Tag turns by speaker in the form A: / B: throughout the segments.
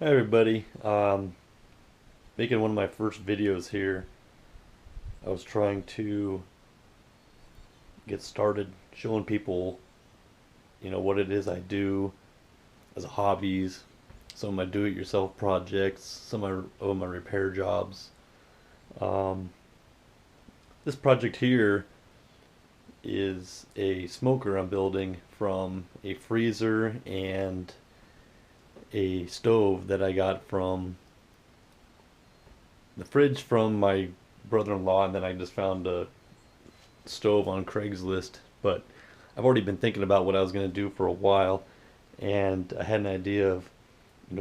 A: Hi everybody. Making one of my first videos here. I was trying to get started showing people, what it is I do as hobbies, some of my do-it-yourself projects, some of my repair jobs. Um, this project here is a smoker I'm building from a freezer and a stove that I got from the fridge from my brother-in-law, and then I just found a stove on Craigslist. But I've already been thinking about what I was going to do for a while, and I had an idea of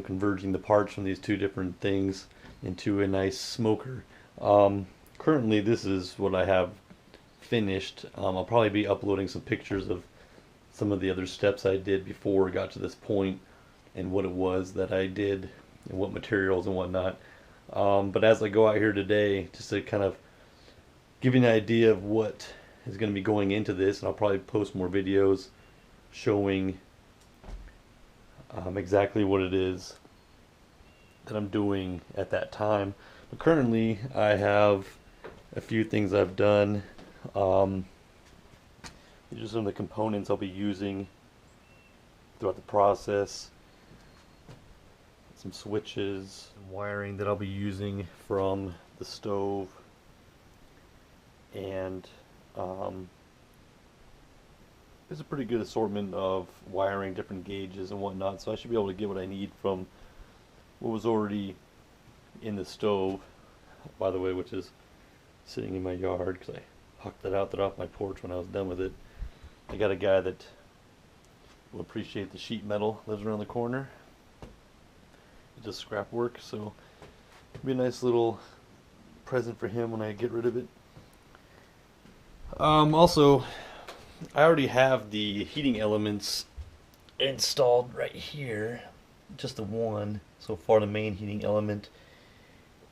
A: converging the parts from these two different things into a nice smoker. Currently, this is what I have finished. I'll probably be uploading some pictures of some of the other steps I did before I got to this point, and what it was that I did, and what materials and whatnot. But as I go out here today, just to kind of give you an idea of what is going to be going into this, and I'll probably post more videos showing exactly what it is that I'm doing at that time. But currently, I have a few things I've done. These are some of the components I'll be using throughout the process. Some switches, some wiring that I'll be using from the stove, and there's a pretty good assortment of wiring, different gauges and whatnot, so I should be able to get what I need from what was already in the stove, by the way, which is sitting in my yard because I hucked that out there off my porch when I was done with it. I got a guy that will appreciate the sheet metal, lives around the corner. He does scrap work, so it'll be a nice little present for him when I get rid of it. Also, I already have the heating elements installed right here, just the one so far, the main heating element,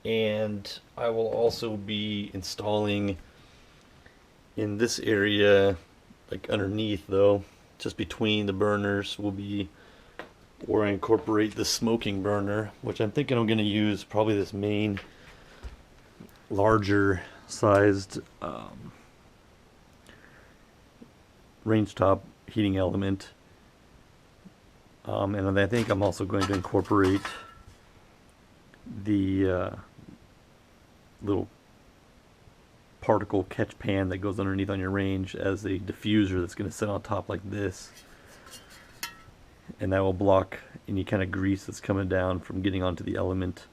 A: and I will also be installing in this area, like underneath though, just between the burners, will be where I incorporate the smoking burner, which I'm thinking I'm going to use probably this main larger sized range top heating element, and I think I'm also going to incorporate the little particle catch pan that goes underneath on your range as a diffuser that's going to sit on top like this, and that will block any kind of grease that's coming down from getting onto the element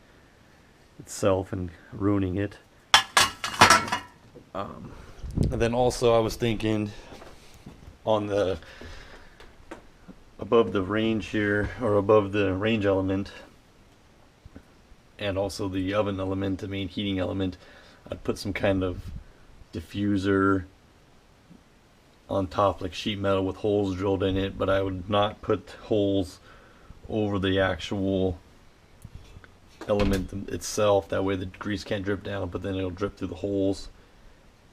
A: itself and ruining it. And then also I was thinking on the above the range here, or above the range element, and also the oven element, the main heating element, I'd put some kind of diffuser on top, like sheet metal with holes drilled in it, but I would not put holes over the actual element itself. That way the grease can't drip down, but then it'll drip through the holes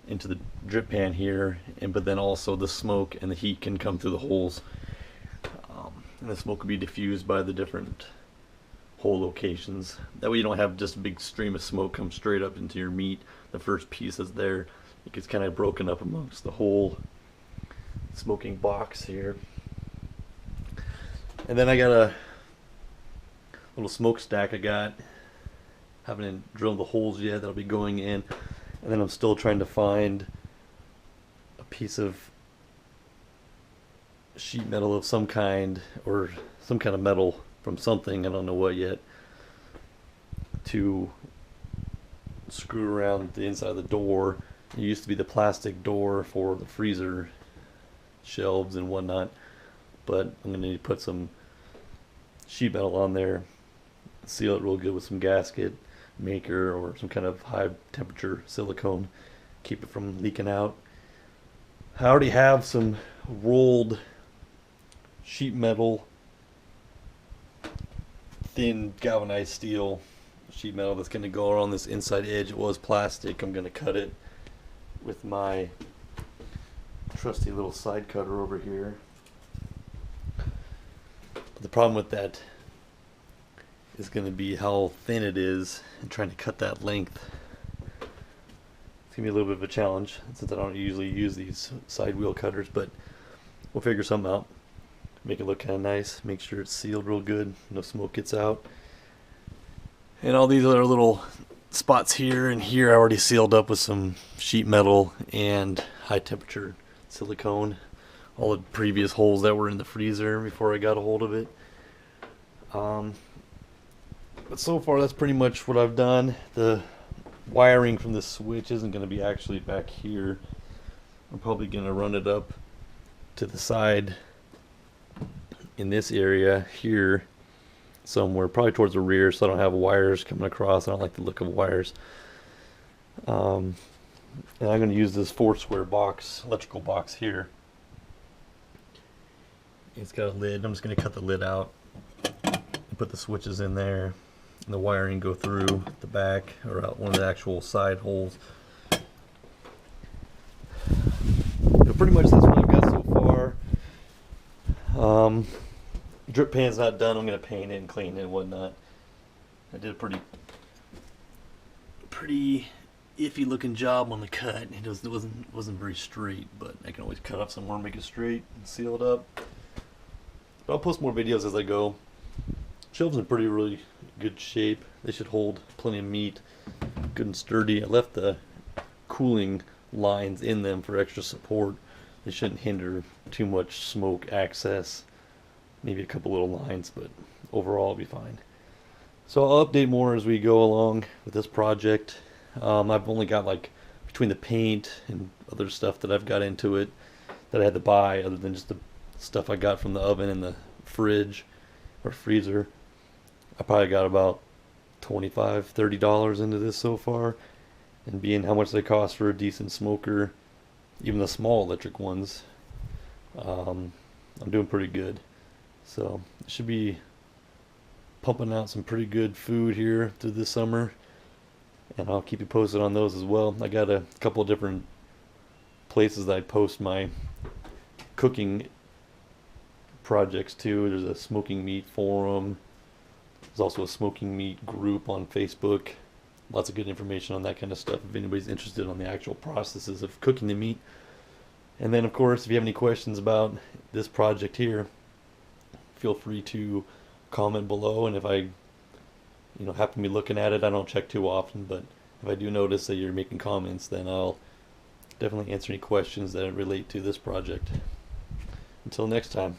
A: into the drip pan here, and but then also the smoke and the heat can come through the holes, and the smoke will be diffused by the different hole locations. That way you don't have just a big stream of smoke come straight up into your meat. The first piece is there, it gets kind of broken up amongst the whole smoking box here. And then I got a little smokestack haven't drilled the holes yet, that'll be going in. And then I'm still trying to find a piece of sheet metal of some kind, or some kind of metal from something, I don't know what yet, to screw around the inside of the door. It used to be the plastic door for the freezer shelves and whatnot, but I'm going to need to put some sheet metal on there, seal it real good with some gasket maker or some kind of high temperature silicone, keep it from leaking out. I already have some rolled sheet metal, thin galvanized steel sheet metal that's going to go around this inside edge. It was plastic. I'm going to cut it with my trusty little side cutter over here. But the problem with that is going to be how thin it is and trying to cut that length. It's going to be a little bit of a challenge since I don't usually use these side wheel cutters, but we'll figure something out. Make it look kind of nice, make sure it's sealed real good, no smoke gets out. And all these other little spots here and here I already sealed up with some sheet metal and high temperature silicone. All the previous holes that were in the freezer before I got a hold of it. But so far that's pretty much what I've done. The wiring from the switch isn't going to be actually back here. I'm probably going to run it up to the side in this area here somewhere, probably towards the rear, so I don't have wires coming across. I don't like the look of wires. And I'm going to use this 4 square box, electrical box here. It's got a lid. I'm just going to cut the lid out and put the switches in there, and the wiring go through the back or out one of the actual side holes. Pretty much that's what I've got so far. Drip pan's not done. I'm going to paint it and clean it and whatnot. I did a pretty iffy looking job on the cut. It wasn't very straight, but I can always cut off somewhere, make it straight, and seal it up. But I'll post more videos as I go. Shelves in really good shape. They should hold plenty of meat, good and sturdy. I left the cooling lines in them for extra support. They shouldn't hinder too much smoke access. Maybe a couple little lines, but overall it'll be fine. So I'll update more as we go along with this project. I've only got like between the paint and other stuff that I've got into it that I had to buy, other than just the stuff I got from the oven and the fridge or freezer. I probably got about $25–30 into this so far, and being how much they cost for a decent smoker, even the small electric ones, I'm doing pretty good. So it should be pumping out some pretty good food here through this summer, and I'll keep you posted on those as well. I got a couple of different places that I post my cooking projects to. There's a smoking meat forum. There's also a smoking meat group on Facebook. Lots of good information on that kind of stuff if anybody's interested on the actual processes of cooking the meat. And then of course, if you have any questions about this project here, feel free to comment below, and if I happen to be looking at it, I don't check too often, but if I do notice that you're making comments, then I'll definitely answer any questions that relate to this project. Until next time.